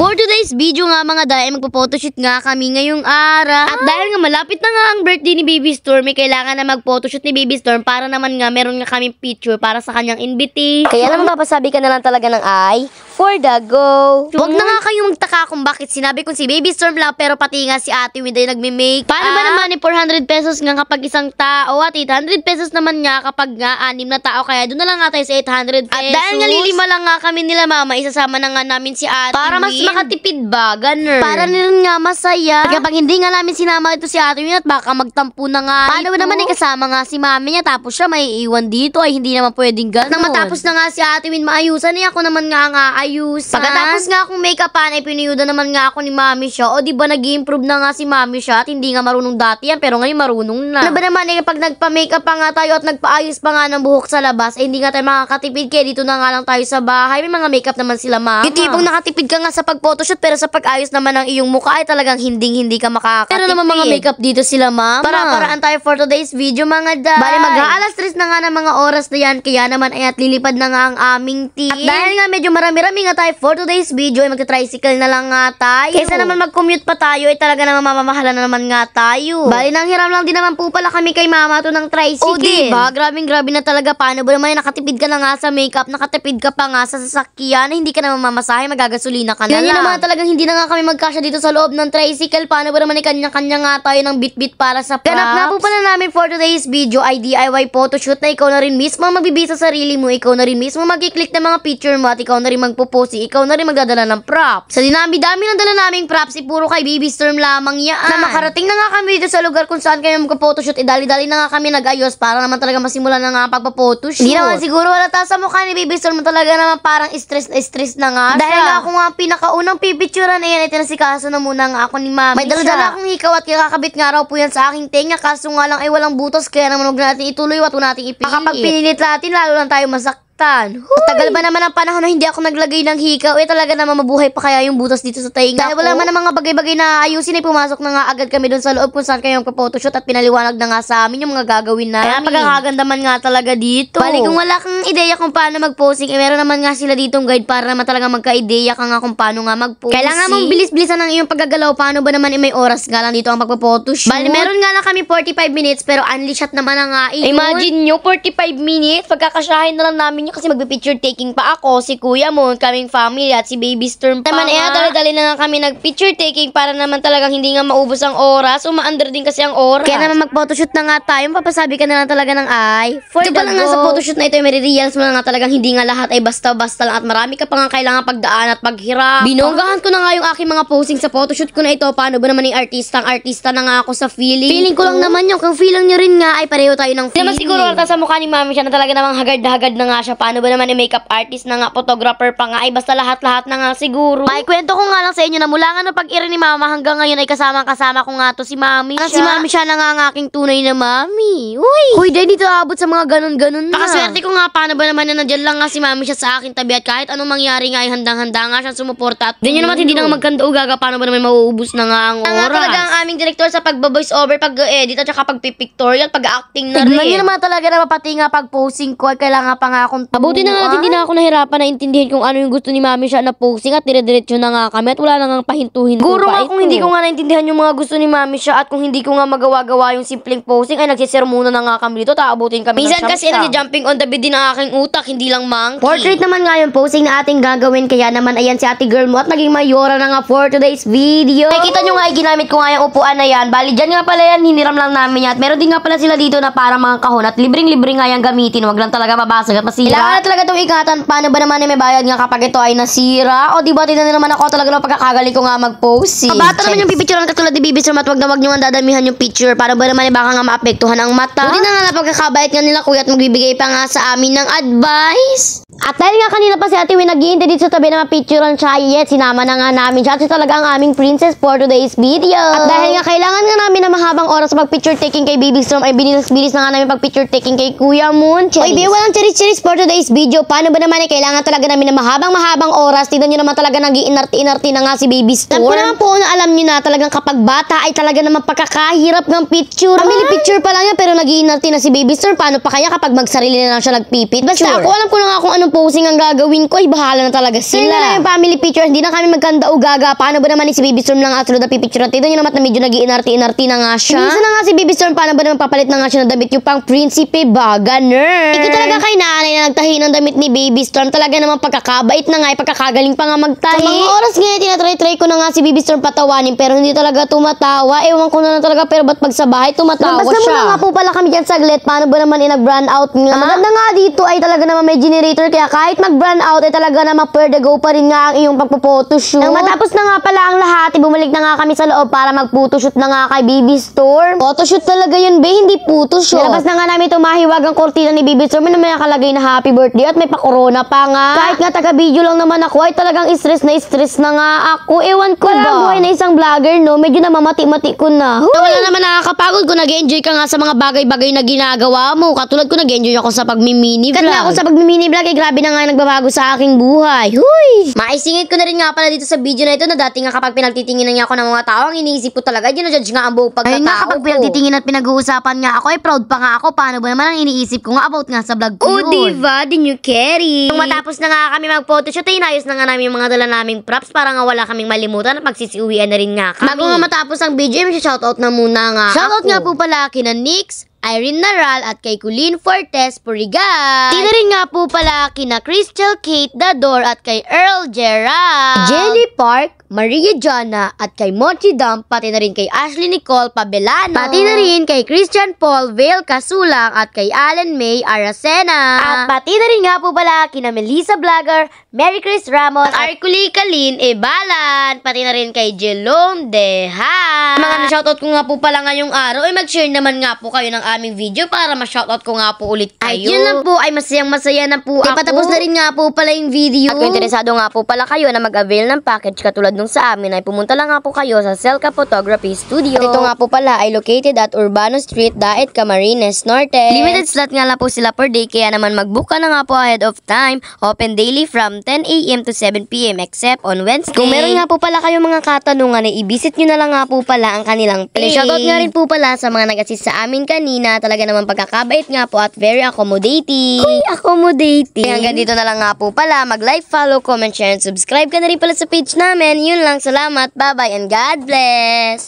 For today's video nga mga day, magpo-photoshoot nga kami ngayong araw. At dahil nga malapit na nga ang birthday ni Baby Storm, may kailangan na mag-photoshoot ni Baby Storm para naman nga meron nga kaming picture para sa kanyang invitation. Kaya naman papasabi ka na lang talaga ng ay for the go. Huwag na nga kayong magtaka kung bakit sinabi kong si Baby Storm lang pero pati nga si Ate Winday nagme-make. Paano ba naman ni 400 pesos nga kapag isang tao at 800 pesos naman nga kapag nga 6 na tao, kaya doon na lang nga tayo sa 800 pesos. At dahil nga lilima lang nga kami nila mama, isasama na nga namin si Ate para mas makatipid ba, ganun. Para rin nga masaya. Kapag hindi nga namin sinama ito si Ate Win at baka magtampo na nga. Paano ba naman kasama nga si mami niya tapos siya may iwan dito ay hindi naman pwedeng ganun. Nang matapos na nga si Ate Win maayusan niya, ako naman nga ayusan. Pagkatapos nga akong make-upan ay piniyuda naman nga ako ni mami siya. O diba nag-improve na nga si mami siya at hindi nga marunong dati yan pero ngayon marunong na. Ano ba naman kapag nagpa-makeup pa nga tayo at nagpaayos pa nga ng buhok sa labas ay hindi nga tayo makakatipid kaya dito na nga lang tayo sa bahay. May mga makeup naman sila mama. Yung tipong nakatipid ka nga sa pag-photoshoot pero sa pag-ayos naman ng iyong mukha ay talagang hindi ka makakatipid. Pero naman mga makeup dito sila mama. Para-paraan tayo for today's video mga day. Bali mag-aalas 3 na nga ng mga oras na yan kaya naman ay at lilipad na nga ang aming team. At dahil nga medyo marami-rami nga tayo for today's video ay magta-tricycle na lang nga tayo. Kaysa naman mag-commute pa tayo ay talaga naman mamamahala na naman nga tayo. Bali nang hiram lang din naman po pala kami kay mama to ng tricycle. O diba? Grabe na talaga. Paano ba naman nakatipid ka na nga sa makeup, nakatipid ka pa nga sa sasakyan, hindi ka naman mamasahe, magagasolina ka na lang. Yun naman talagang hindi na nga kami magkasya dito sa loob ng tricycle. Paano ba naman kanya-kanya nga tayo ng bit-bit para sa props? Ganap na po pala namin for today's video ay DIY photoshoot na ikaw na rin mismo magbibisa sa sarili mo, ikaw na rin mismo mag-click ng mga picture mo at ikaw na rin magpo-post, ikaw na rin magdadala ng props. Sa dinami-dami ng dala naming props, puro kay Baby Storm lamang yan. Na makarating na nga kami dito sa lugar kung saan kami magpo-photoshoot, dali-dali na nga kami nag-ayos para naman talaga masimulan na nga ang pagpo-photoshoot. Hindi naman siguro halata sa mukha ni Baby Storm talaga naman parang stress na nga. Dahil nga ako nga pinakaunang pipicturean na yan, ay tinasikaso na muna nga ako ni mami. May dala-dala akong hikaw at kakabit nga raw po yan sa aking tenga, kaso nga lang ay walang butas kaya naman huwag natin ituloy at huwag natin ipilit. Kapag pinilit natin, lalo lang tayo masaktan. Tagal ba naman ang panahon na hindi ako naglagay ng hikaw? Talaga naman mabuhay pa kaya yung butas dito sa tainga. Dahil wala man ang mga bagay-bagay na ayusin ay pumasok na nga agad kami doon sa loob kung saan kayo magpa-photoshoot at pinaliwanag na nga sa amin yung mga gagawin namin. Kaya pagkakaganda man nga talaga dito. Bali kung wala kang ideya kung paano mag-posing, meron naman nga sila ditong guide para naman talaga magka-ideya ka nga kung paano nga mag-posing. Kailangan mong bilis-bilisan ng iyong paggagalaw. Paano ba naman may oras nga lang dito ang magpa-photoshoot? Bali meron nga lang kami 45 minutes pero unleash shot naman na nga iyon. Imagine nyo 45 minutes pagkakasyahin na lang namin kasi magpi-picture taking pa ako, si Kuya Mon, kaming family at si Baby Storm pa naman dali-dali na nga kami nag-picture taking para naman talagang hindi nga maubos ang oras. Umaandar din kasi ang oras. Kaya naman mag-photoshoot na nga tayo. Papasabi ka na lang talaga ng ay for the go. Nga sa photoshoot na ito, may realize mo na nga talagang hindi nga lahat ay basta-basta lang at marami ka pa nga kailangan pagdaan at paghirap. Binonggahan ko na nga yung aking mga posing sa photoshoot ko na ito. Paano ba naman yung artista na nga ako sa feeling. Feeling ko lang naman yung kung feeling nyo rin nga ay pareho tayo ng feeling. Naman siguro sa mukha ni mami siya na talaga namang hagad na nga siya. Paano ba naman yung makeup artist na nga, photographer pa nga, ay basta lahat-lahat na nga siguro. Ay, kwento ko nga lang sa inyo na mula nga no pag-iri ni mama hanggang ngayon ay kasama ko nga to si mami siya. Si mami siya na nga ang aking tunay na mami. Uy, dahil dito abot sa mga ganun-ganun na. Nakaswerte ko nga, paano ba naman na nandiyan lang nga si mami siya sa aking tabi at kahit anong mangyari nga ay handang-handa nga siya sumuporta at din yun naman hindi na nga magkanda-ugaga, paano ba naman mauubos na nga ang oras. Nga talaga ang aming director sa pag-voice over, pag-edit at saka pag-pictorial, pag-acting na rin. Tignan nyo naman talaga na mapati nga pag-posing ko ay kailangan pa nga akong mabuti na nga hindi na ako nahirapan na intindihin kung ano yung gusto ni mami siya na posing at dire-diretso na nga kami at wala na nga pahintuhin. Guro nga kung hindi ko nga naintindihan yung mga gusto ni mami siya at kung hindi ko nga magawa-gawa yung simpleng posing ay nagsisermona na nga kami dito, taabutin kami. Minsan kasi nagja-jumping on the bed din ang aking utak, hindi lang monkey. Portrait naman nga yung posing na ating gagawin kaya naman ayan si ate girl mo at naging mayora na nga for today's video. Nakikita nyo nga ay ginamit ko nga yung upuan na yan. Bali dyan nga pala yan, hiniram lang namin yan at meron din nga pala sila dito na para mga kahon at libreng-libre nga yung gamitin. Wag lang talaga mabasag at masira. Kailangan talaga itong ikatan. Paano ba naman may bayad nga kapag ito ay nasira? O diba, tinan naman ako talaga ng pagkakagali ko nga mag-posing. Kabata naman yung pipicturean katulad ni Baby Storm at wag nyo nga dadamihan yung picture. Para ba naman baka nga maapektuhan ang mata? Buti na nga na pagkakabait nga nila kuya at magbibigay pa nga sa amin ng advice. At dahil nga kanina pa si Ate Win nag-iintay dito sa tabi na mapicturean siya, yet sinama na nga namin siya. At siya talaga ang aming princess for today's video. At dahil nga kailangan nga namin na mahabang oras sa pag-picture taking kay Baby Storm, ay bilis na nga namin pag-picture taking kay Kuya Mon. Oy, walang cheris for today's video. Paano ba naman kailangan talaga namin na mahabang oras. Tignan nyo naman talaga nag-iinarti-inarti na nga si Baby Storm. Alam ko naman po na alam nyo na talagang kapag bata ay talaga naman pagkakahirap ng picture. Family picture pa lang yan pero nag-iinarti na si Baby Storm. Paano pa kaya kapag magsarili na lang siya nagpipit? Basta ako alam ko na nga kung ano ng posing ang gagawin ko, ay bahala na talaga sila. Sila na yung family pictures, hindi na kami magkanda o gaga. Paano ba naman si Baby Storm lang at na pipicture at ito nyo naman na medyo nag-iinarti-inarti na nga siya. Minsan na nga si Baby Storm, paano ba naman papalit na nga siya ng damit yung pang prinsipe ba, ganer. Ikaw talaga kay nanay na nagtahi ng damit ni Baby Storm, talaga naman pagkakabait na nga, pagkakagaling pa nga magtahi. Sa mga oras nga, tinatry-try ko na nga si Baby Storm patawanin, pero hindi talaga tumatawa. Ewan ko na lang talaga, pero ba't pag sa bahay tumatawa siya. Basta muna nga po pala kami dyan saglit, paano ba naman nag-brand out nga. Ang maganda nga dito ay talaga naman may generator, kaya kahit mag-brand out ay talaga naman pwede go pa rin nga ang iyong pagpo-photoshoot. Nang matapos na nga pala ang lahat, bumalik na nga kami sa loob para mag-photoshoot na nga kay Baby Storm. Photoshoot talaga yun, be, hindi photoshoot. Nilabas na nga namin itong mahiwagang kortina ni Baby Storm na may nakalagay na happy birthday at may pa-corona pa nga. Kahit nga taga-video lang naman ako ay talagang stress na nga ako. Ewan ko ba? Parang buhay na isang vlogger, no? Medyo namamati-mati ko na. Wala naman nakakapagod ko, nag-enjoy ka nga sa mga bagay-bagay na ginagawa mo. Katulad ko, nag-enjoy ako sa pag-mini vlog. Kasi ako sa pag-mini vlog, grabe na nga nagbabago sa aking buhay. Huy! Maisingit ko na rin nga pala dito sa video na ito na dati nga kapag pinagtitinginan niya ako ng mga tao, ang iniisip ko talaga, ginajudge nga ang buong pagkatao. Ayun nga, kapag pinagtitingin at pinag-uusapan nga ako, ay proud pa nga ako. Paano ba naman ang iniisip ko nga about nga sa vlog ko yun? Diva, din you carry. Nung matapos na nga kami mag-photoshoot, ay inayos na nga namin yung mga dala naming props para nga wala kaming malimutan at magsisiuwian na rin nga kami. Bago nga matapos ang video, ay shoutout na muna nga. Shoutout nga po pala kina Nix, Irene Naral at kay Colleen Fortes Purigat. Di na rin nga po pala kina Crystal Kate Dador at kay Earl Gerald, Jenny Park, Maria Jana at kay Mochi Dam, pati na rin kay Ashley Nicole Pabelano, pati na rin kay Christian Paul Vale Casulang at kay Alan May Aracena. At pati na rin nga po pala kina Melissa Vlogger, Mary Chris Ramos at Arculi Kalin Ebalan, pati na rin kay Jelome Deha. Mga na-shoutout ko nga po pala ngayong araw, ay mag-share naman nga po kayo ng aming video para ma-shoutout ko nga po ulit kayo. Ay, yun lang po, ay masayang-masaya na po ako. Patapos na rin nga po pala yung video. At kung interesado nga po pala kayo na mag-avail ng package katulad nung sa amin, ay pumunta lang nga po kayo sa Selka Photography Studio. At ito nga po pala ay located at Urbano Street, Daet, Camarines Norte. Limited slot nga lang po sila per day, kaya naman mag-book ka na nga po ahead of time. Open daily from 10 AM to 7 PM except on Wednesday. Kung meron nga po pala kayong mga katanungan, ay i-visit nyo na lang nga po pala ang kanilang page. Shoutout nga rin po pala sa mga nag-assist sa amin kanina. Talaga naman pagkakabait nga po at very accommodating. Uy, accommodating. Hanggang dito na lang nga po pala. Mag-like, follow, comment, share, and subscribe ka na rin pala sa page namin. Yun lang, salamat, bye-bye, and God bless!